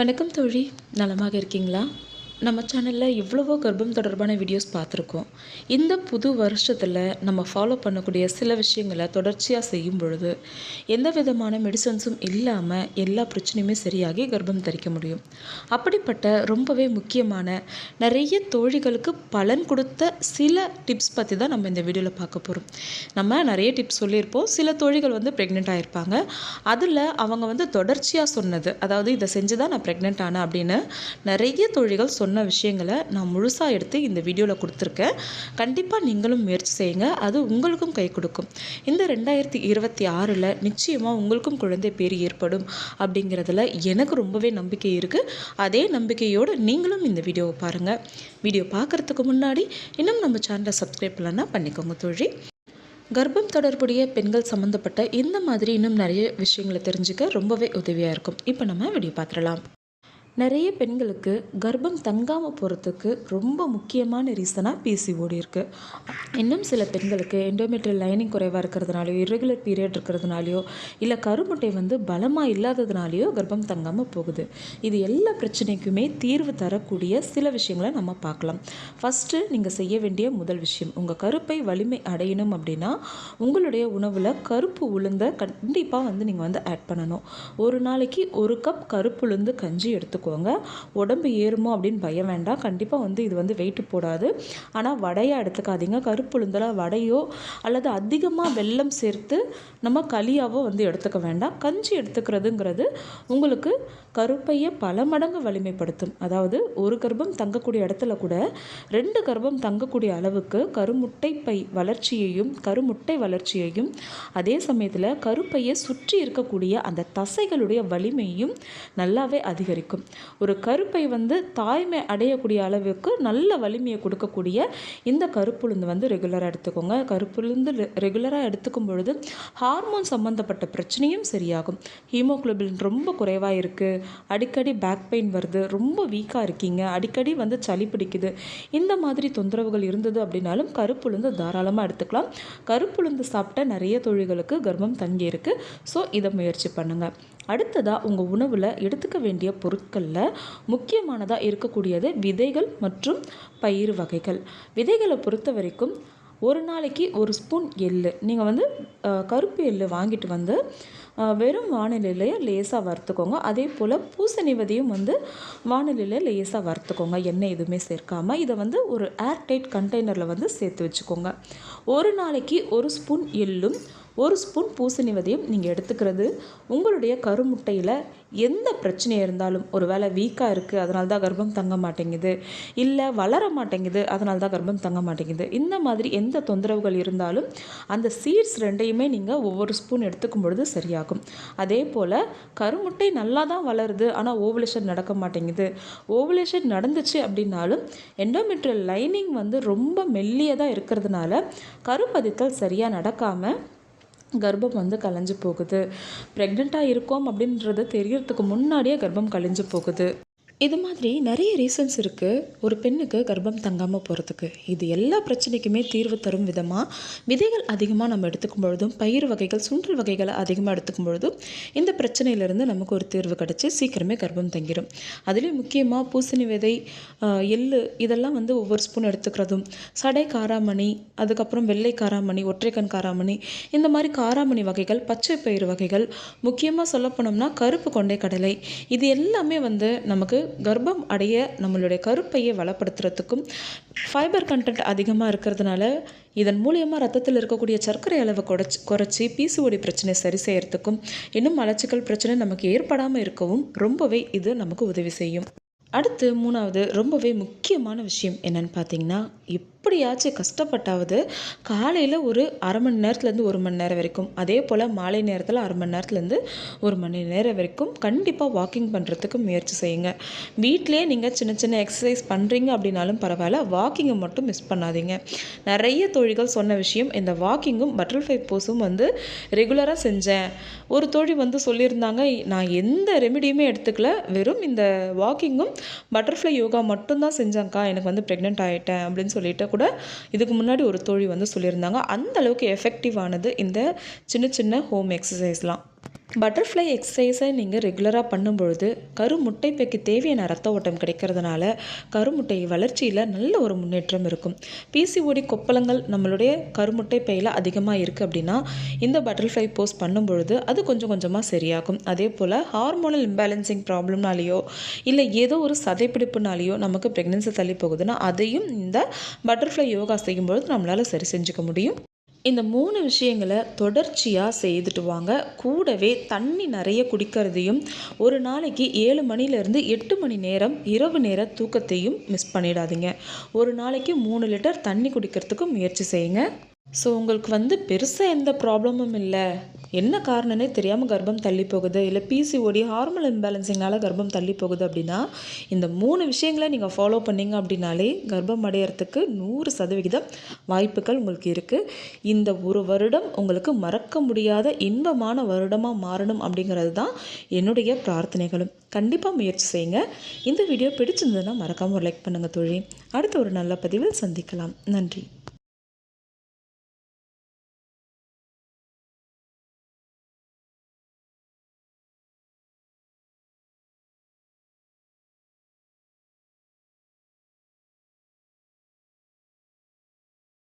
வணக்கம் தோழி, நலமாக இருக்கீங்களா? நம்ம சேனலில் எவ்வளவோ கர்ப்பம் தொடர்பான வீடியோஸ் பார்த்துருக்கோம். இந்த புது வருஷத்தில் நம்ம ஃபாலோ பண்ணக்கூடிய சில விஷயங்களை தொடர்ச்சியாக செய்யும் பொழுது எந்த விதமான மெடிசன்ஸும் இல்லாமல் எல்லா பிரச்சனையுமே சரியாகி கர்ப்பம் தரிக்க முடியும். அப்படிப்பட்ட ரொம்பவே முக்கியமான நிறைய தோழிகளுக்கு பலன் கொடுத்த சில டிப்ஸ் பற்றி தான் நம்ம இந்த வீடியோவில் பார்க்க போகிறோம். நம்ம நிறைய டிப்ஸ் சொல்லியிருப்போம். சில தோழிகள் ப்ரெக்னென்ட் ஆகிருப்பாங்க. அதில் அவங்க தொடர்ச்சியாக சொன்னது, அதாவது இதை செஞ்சு தான் நான் ப்ரெக்னென்ட் ஆனேன் அப்படின்னு நிறைய தோழிகள் சொன்ன விஷயங்களை நான் முழுசாக எடுத்து இந்த வீடியோவில் கொடுத்துருக்கேன். கண்டிப்பாக நீங்களும் முயற்சி செய்யுங்க, அது உங்களுக்கும் கை கொடுக்கும். இந்த 2026 நிச்சயமாக உங்களுக்கும் குழந்தை பேர் ஏற்படும் அப்படிங்கிறதுல எனக்கு ரொம்பவே நம்பிக்கை இருக்குது. அதே நம்பிக்கையோடு நீங்களும் இந்த வீடியோவை பாருங்கள். வீடியோ பார்க்குறதுக்கு முன்னாடி இன்னும் நம்ம சேனலை சப்ஸ்கிரைப் பண்ணலன்னா பண்ணிக்கோங்க தோழி. கர்ப்பம் தொடர்புடைய பெண்கள் சம்மந்தப்பட்ட இந்த மாதிரி இன்னும் நிறைய விஷயங்களை தெரிஞ்சுக்க ரொம்பவே உதவியாக இருக்கும். இப்போ நம்ம வீடியோ பார்த்துடலாம். நிறைய பெண்களுக்கு கர்ப்பம் தங்காமல் போகிறதுக்கு ரொம்ப முக்கியமான ரீசனாக பிசிஓடி இருக்குது. இன்னும் சில பெண்களுக்கு எண்டோமெட்ரியல் லைனிங் குறைவாக இருக்கிறதுனாலையோ, இர்ரெகுலர் பீரியட் இருக்கிறதுனாலையோ, இல்லை கருமுட்டை பலமாக இல்லாததுனாலையோ கர்ப்பம் தங்காமல் போகுது. இது எல்லா பிரச்சனைக்குமே தீர்வு தரக்கூடிய சில விஷயங்களை நம்ம பார்க்கலாம். ஃபஸ்ட்டு நீங்கள் செய்ய வேண்டிய முதல் விஷயம், உங்கள் கருப்பை வலிமை அடையணும் அப்படின்னா உங்களுடைய உணவில் கருப்பு உளுந்தை கண்டிப்பாக நீங்கள் ஆட் பண்ணணும். ஒரு நாளைக்கு 1 கப் கருப்பு உளுந்து கஞ்சி எடுத்துக்கோங்க. உடம்பு ஏறுமோ அப்படின்னு பயம் வேண்டாம். கண்டிப்பாக இது வெயிட்டு போடாது. ஆனால் வடையாக எடுத்துக்காதீங்க. கருப்பு உளுந்தில் வடையோ அல்லது அதிகமாக வெல்லம் சேர்த்து நம்ம களியாவோ எடுத்துக்க வேண்டாம். கஞ்சி எடுத்துக்கிறதுங்கிறது உங்களுக்கு கருப்பையை பல மடங்கு வலிமைப்படுத்தும். அதாவது ஒரு கர்ப்பம் தங்கக்கூடிய இடத்துல கூட 2 கர்ப்பம் தங்கக்கூடிய அளவுக்கு கருமுட்டை வளர்ச்சியையும் அதே சமயத்தில் கருப்பையை சுற்றி இருக்கக்கூடிய அந்த தசைகளுடைய வலிமையும் நல்லாவே அதிகரிக்கும். ஒரு கருப்பை தாய்மை அடையக்கூடிய அளவுக்கு நல்ல வலிமையை கொடுக்கக்கூடிய இந்த கருப்புளுந்து ரெகுலராக எடுத்துக்கோங்க. கருப்புளுந்து ரெகுலராக எடுத்துக்கும் பொழுது ஹார்மோன் சம்மந்தப்பட்ட பிரச்சனையும் சரியாகும். ஹீமோகுளோபின் ரொம்ப குறைவாக இருக்குது, அடிக்கடி பேக் பெயின் வருது, ரொம்ப வீக்காக இருக்கீங்க, அடிக்கடி சளி பிடிக்குது, இந்த மாதிரி தொந்தரவுகள் இருந்தது அப்படின்னாலும் கருப்புளுந்து தாராளமாக எடுத்துக்கலாம். கருப்புளுந்து சாப்பிட்ட நிறைய தோழிகளுக்கு கர்ப்பம் தங்கி இருக்குது. ஸோ இதை முயற்சி பண்ணுங்கள். அடுத்ததாக உங்கள் உணவில் எடுத்துக்க வேண்டிய பொருட்களில் முக்கியமானதாக இருக்கக்கூடியது விதைகள் மற்றும் பயிறு வகைகள். விதைகளை பொறுத்த வரைக்கும் ஒரு நாளைக்கு 1 ஸ்பூன் எள்ளு, நீங்கள் கருப்பு எள்ளு வாங்கிட்டு வெறும் வானிலையிலேயே லேசாக வறுத்துக்கோங்க. அதே போல் பூசணி விதையும் வானிலையில் லேசாக வறுத்துக்கோங்க, எண்ணெய் எதுவுமே சேர்க்காமல். இதை ஒரு ஏர்டைட் கண்டெய்னரில் சேர்த்து வச்சுக்கோங்க. ஒரு நாளைக்கு 1 ஸ்பூன் எள்ளும் 1 ஸ்பூன் பூசணி விதையும் நீங்கள் எடுத்துக்கிறது உங்களுடைய கருமுட்டையில் எந்த பிரச்சனையாக இருந்தாலும், ஒரு வேளை வீக்காக இருக்குது அதனால தான் கர்ப்பம் தங்க மாட்டேங்குது, இல்லை வளர மாட்டேங்குது அதனால தான் கர்ப்பம் தங்க மாட்டேங்குது, இந்த மாதிரி எந்த தொந்தரவுகள் இருந்தாலும் அந்த சீட்ஸ் 2யுமே நீங்கள் ஒவ்வொரு ஸ்பூன் எடுத்துக்கும் பொழுது சரியாகும். அதே போல் கருமுட்டை நல்லா தான் வளருது ஆனால் ஓவுலேஷன் நடக்க மாட்டேங்குது, ஓவுலேஷன் நடந்துச்சு அப்படின்னாலும் எண்டோமெட்ரியல் லைனிங் ரொம்ப மெல்லியதாக இருக்கிறதுனால கருப்பதித்தல் சரியாக நடக்காமல் கர்ப்பம் கலைஞ்சு போகுது. ப்ரெக்னெண்ட்டாக இருக்கோம் அப்படின்றது தெரியறதுக்கு முன்னாடியே கர்ப்பம் கலைஞ்சு போகுது. இது மாதிரி நிறைய ரீசன்ஸ் இருக்குது ஒரு பெண்ணுக்கு கர்ப்பம் தங்காமல் போகிறதுக்கு. இது எல்லா பிரச்சனைக்குமே தீர்வு தரும் விதமாக விதைகள் அதிகமாக நம்ம எடுத்துக்கும் பொழுதும், பயிர் வகைகள், சுண்டல் வகைகளை அதிகமாக எடுத்துக்கும் பொழுதும் இந்த பிரச்சனையிலேருந்து நமக்கு ஒரு தீர்வு கிடச்சி சீக்கிரமே கர்ப்பம் தங்கிடும். அதுலேயும் முக்கியமாக பூசணி விதை, எள்ளு இதெல்லாம் ஒவ்வொரு ஸ்பூன் எடுத்துக்கிறதும், சடை காராமணி, அதுக்கப்புறம் வெள்ளை காராமணி, ஒற்றைக்கண் காராமணி, இந்த மாதிரி காராமணி வகைகள், பச்சை பயிர் வகைகள், முக்கியமாக சொல்லப்போனோம்னா கருப்பு கொண்டை கடலை, இது எல்லாமே நமக்கு கர்ப்பம் அடைய நம்மளுடைய கருப்பையை வளப்படுத்துறதுக்கும், ஃபைபர் கண்டென்ட் அதிகமாக இருக்கிறதுனால இதன் மூலயமா ரத்தத்தில் இருக்கக்கூடிய சர்க்கரை அளவை குறைச்சி பிசிஓடி பிரச்சனை சரி செய்யறதுக்கும், இன்னும் மலச்சிக்கல் பிரச்சனை நமக்கு ஏற்படாமல் இருக்கவும் ரொம்பவே இது நமக்கு உதவி செய்யும். அடுத்து 3வது ரொம்பவே முக்கியமான விஷயம் என்னன்னு பார்த்தீங்கன்னா, எப்படியாச்சும் கஷ்டப்பட்டாவது காலையில் ஒரு அரை மணி நேரத்துலேருந்து 1 மணி நேரம் வரைக்கும், அதே போல் மாலை நேரத்தில் அரை மணி நேரத்துலேருந்து 1 மணி நேரம் வரைக்கும் கண்டிப்பாக வாக்கிங் பண்ணுறதுக்கு முயற்சி செய்யுங்க. வீட்டிலே நீங்கள் சின்ன சின்ன எக்ஸசைஸ் பண்ணுறீங்க அப்படின்னாலும் பரவாயில்ல, வாக்கிங்கை மட்டும் மிஸ் பண்ணாதீங்க. நிறைய தோழிகள் சொன்ன விஷயம், இந்த வாக்கிங்கும் பட்டர்ஃப்ளை போஸும் ரெகுலராக செஞ்சேன். ஒரு தோழி சொல்லியிருந்தாங்க, நான் எந்த ரெமிடியுமே எடுத்துக்கல, வெறும் இந்த வாக்கிங்கும் பட்டர்ஃப்ளை யோகா மட்டும்தான் செஞ்சேங்க்கா, எனக்கு ப்ரெக்னென்ட் ஆகிட்டேன் அப்படின்னு சொல்லிட்டு கூட இதுக்கு முன்னாடி ஒரு தோழி சொல்லியிருந்தாங்க. அந்த அளவுக்கு எஃபெக்டிவானது இந்த சின்ன சின்ன ஹோம் எக்ஸசைஸ்லாம். பட்டர்ஃப்ளை எக்ஸசைஸை நீங்கள் ரெகுலராக பண்ணும்பொழுது கருமுட்டைப்பைக்கு தேவையான ரத்த ஓட்டம் கிடைக்கிறதுனால கருமுட்டை வளர்ச்சியில் நல்ல ஒரு முன்னேற்றம் இருக்கும். பிசிஓடி கொப்பளங்கள் நம்மளுடைய கருமுட்டை பையில் அதிகமாக இருக்குது அப்படின்னா இந்த பட்டர்ஃப்ளை போஸ் பண்ணும்பொழுது அது கொஞ்சம் கொஞ்சமாக சரியாகும். அதே போல் ஹார்மோனல் இம்பேலன்சிங் ப்ராப்ளம்னாலேயோ இல்லை ஏதோ ஒரு சதைப்பிடிப்புனாலேயோ நமக்கு ப்ரெக்னென்சி தள்ளி போகுதுன்னா அதையும் இந்த பட்டர்ஃப்ளை யோகா செய்யும்பொழுது நம்மளால் சரி செஞ்சுக்க முடியும். இந்த 3 விஷயங்களை தொடர்ச்சியாக செய்துட்டு வாங்க. கூடவே தண்ணி நிறைய குடிக்கிறதையும் ஒரு நாளைக்கு 7 மணிலேருந்து 8 மணி நேரம் இரவு நேர தூக்கத்தையும் மிஸ் பண்ணிடாதீங்க. ஒரு நாளைக்கு 3 லிட்டர் தண்ணி குடிக்கிறதுக்கு முயற்சி செய்யுங்க. ஸோ உங்களுக்கு பெருசாக எந்த ப்ராப்ளமும் இல்லை, என்ன காரணம்னே தெரியாமல் கர்ப்பம் தள்ளி போகுது, இல்லை பிசிஓடி ஹார்மோன் இம்பேலன்சிங்னால கர்ப்பம் தள்ளி போகுது அப்படின்னா இந்த 3 விஷயங்களை நீங்கள் ஃபாலோ பண்ணிங்க அப்படின்னாலே கர்ப்பம் அடையிறதுக்கு 100% வாய்ப்புகள் உங்களுக்கு இருக்குது. இந்த ஒரு வருடம் உங்களுக்கு மறக்க முடியாத இன்பமான வருடமாக மாறணும் அப்படிங்கிறது தான் என்னுடைய பிரார்த்தனைகளும். கண்டிப்பாக முயற்சி செய்யுங்க. இந்த வீடியோ பிடிச்சிருந்ததுன்னா மறக்காமல் ஒரு லைக் பண்ணுங்கள் தோழி. அடுத்த ஒரு நல்ல பதிவில் சந்திக்கலாம். நன்றி.